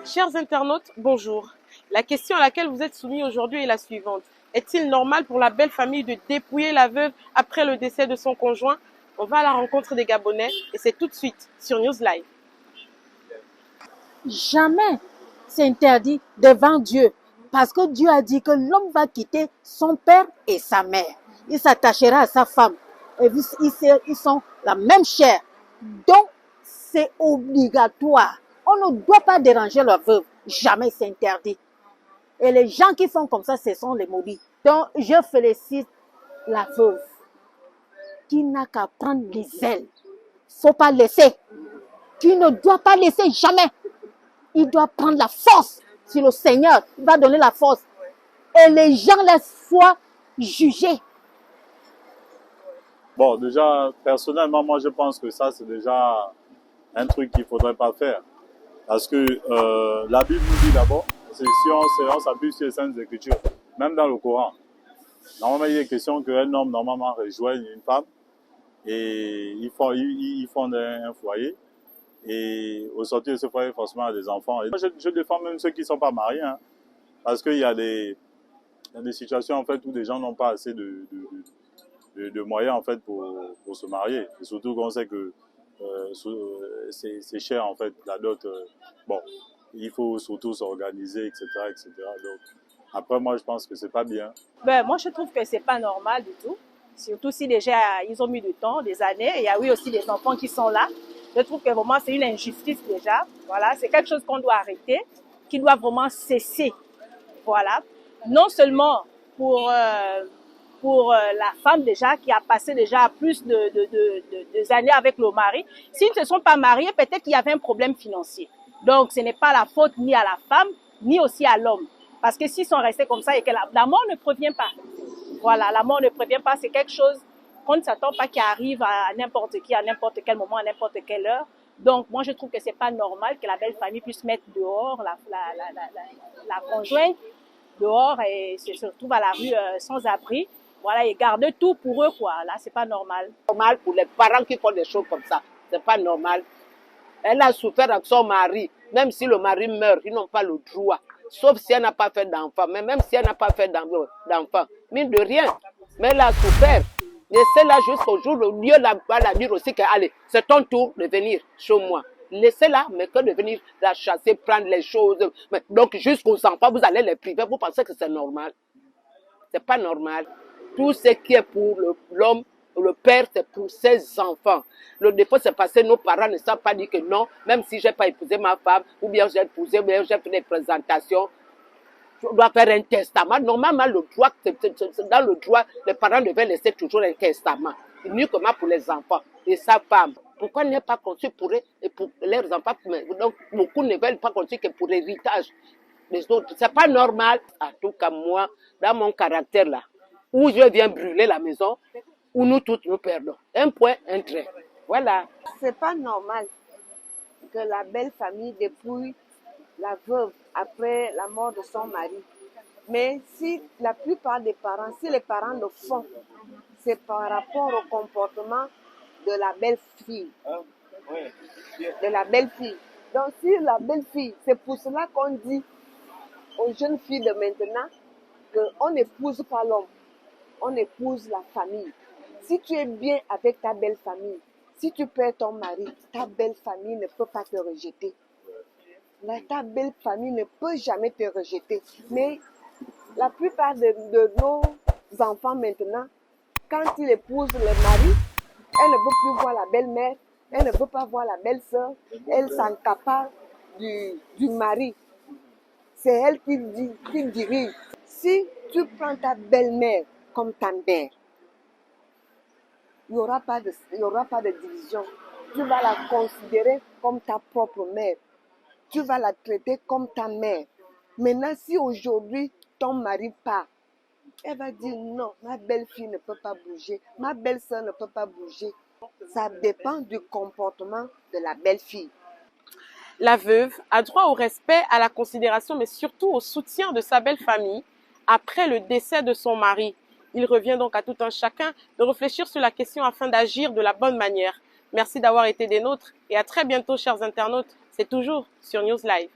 Chers internautes, bonjour. La question à laquelle vous êtes soumis aujourd'hui est la suivante. Est-il normal pour la belle famille de dépouiller la veuve après le décès de son conjoint? On va à la rencontre des Gabonais et c'est tout de suite sur News Live. Jamais c'est interdit devant Dieu. Parce que Dieu a dit que l'homme va quitter son père et sa mère. Il s'attachera à sa femme. Et ils sont la même chair. Donc, c'est obligatoire. On ne doit pas déranger leur veuve. Jamais c'est interdit. Et les gens qui font comme ça, ce sont les maudits. Donc, je félicite la veuve qui n'a qu'à prendre les ailes. Faut pas laisser. Tu ne dois pas laisser jamais. Il doit prendre la force sur le Seigneur. Il va donner la force. Et les gens laissent foi juger. Bon, déjà, personnellement, moi, je pense que ça, c'est déjà un truc qu'il ne faudrait pas faire. Parce que la Bible nous dit d'abord, c'est si on s'appuie sur les Saintes Écritures, même dans le Coran, normalement, il est question qu'un homme, normalement, rejoigne une femme et ils fondent un foyer. Et au sortir de ce foyer, forcément, il y a des enfants. Et moi, je défends même ceux qui ne sont pas mariés, hein, parce qu'il y a des situations, en fait, où des gens n'ont pas assez de moyens, en fait, pour se marier. Et surtout qu'on sait que c'est cher, en fait, la dot. Bon, il faut surtout s'organiser, etc., etc. Donc, après, moi, je pense que c'est pas bien. Moi, je trouve que c'est pas normal du tout. Surtout si déjà, ils ont mis du temps, des années. Et il y a aussi des enfants qui sont là. Je trouve que vraiment, c'est une injustice déjà. Voilà, c'est quelque chose qu'on doit arrêter, qui doit vraiment cesser. Voilà. Non seulement pour la femme déjà, qui a passé déjà plus de années avec le mari. S'ils ne se sont pas mariés, peut-être qu'il y avait un problème financier. Donc, ce n'est pas la faute ni à la femme, ni aussi à l'homme. Parce que s'ils sont restés comme ça et que la mort ne prévient pas. Voilà, la mort ne prévient pas, c'est quelque chose qu'on ne s'attend pas qui arrive à n'importe qui, à n'importe quel moment, à n'importe quelle heure. Donc, moi, je trouve que c'est pas normal que la belle famille puisse mettre dehors la conjointe dehors et se retrouve à la rue sans abri. Voilà, et garder tout pour eux, quoi. Là, c'est pas normal. Normal pour les parents qui font des choses comme ça. C'est pas normal. Elle a souffert avec son mari. Même si le mari meurt, ils n'ont pas le droit. Sauf si elle n'a pas fait d'enfant. Mais même si elle n'a pas fait d'enfant, mine de rien. Mais elle a souffert. Laissez-la jusqu'au jour où Dieu va la dire aussi que, allez, c'est ton tour de venir chez moi. Laissez-la, mais que de venir la chasser, prendre les choses. Donc, jusqu'aux enfants, vous allez les priver. Vous pensez que c'est normal? C'est pas normal. Tout ce qui est pour l'homme, le père, c'est pour ses enfants. Le défaut, c'est parce que nos parents ne savent pas dire que non, même si je n'ai pas épousé ma femme, ou bien j'ai épousé, ou bien j'ai fait des présentations, je dois faire un testament. Normalement, le droit, dans le droit, les parents devaient laisser toujours un testament. Uniquement pour les enfants et sa femme. Pourquoi n'est pas conçu pour eux et pour leurs enfants? Donc, beaucoup ne veulent pas conçu que pour l'héritage des autres. C'est pas normal. En tout cas, moi, dans mon caractère là, où je viens brûler la maison, où nous toutes nous perdons. Un point, un trait. Voilà. C'est pas normal que la belle famille dépouille la veuve après la mort de son mari. Mais si la plupart des parents, si les parents le font, c'est par rapport au comportement de la belle-fille. De la belle-fille. Donc si la belle-fille, c'est pour cela qu'on dit aux jeunes filles de maintenant qu'on n'épouse pas l'homme, on épouse la famille. Si tu es bien avec ta belle famille, si tu perds ton mari, ta belle famille ne peut pas te rejeter. Ta belle famille ne peut jamais te rejeter. Mais la plupart de nos enfants maintenant, quand ils épousent le mari, elle ne veut plus voir la belle-mère, elle ne veut pas voir la belle-sœur, elle s'encapare du mari. C'est elle qui dirige. Si tu prends ta belle-mère comme ta mère, il n'y aura pas de division. Tu vas la considérer comme ta propre mère. Tu vas la traiter comme ta mère. Maintenant, si aujourd'hui ton mari part, elle va dire non, ma belle-fille ne peut pas bouger, ma belle-sœur ne peut pas bouger. Ça dépend du comportement de la belle-fille. La veuve a droit au respect, à la considération, mais surtout au soutien de sa belle famille après le décès de son mari. Il revient donc à tout un chacun de réfléchir sur la question afin d'agir de la bonne manière. Merci d'avoir été des nôtres et à très bientôt, chers internautes. C'est toujours sur News Live.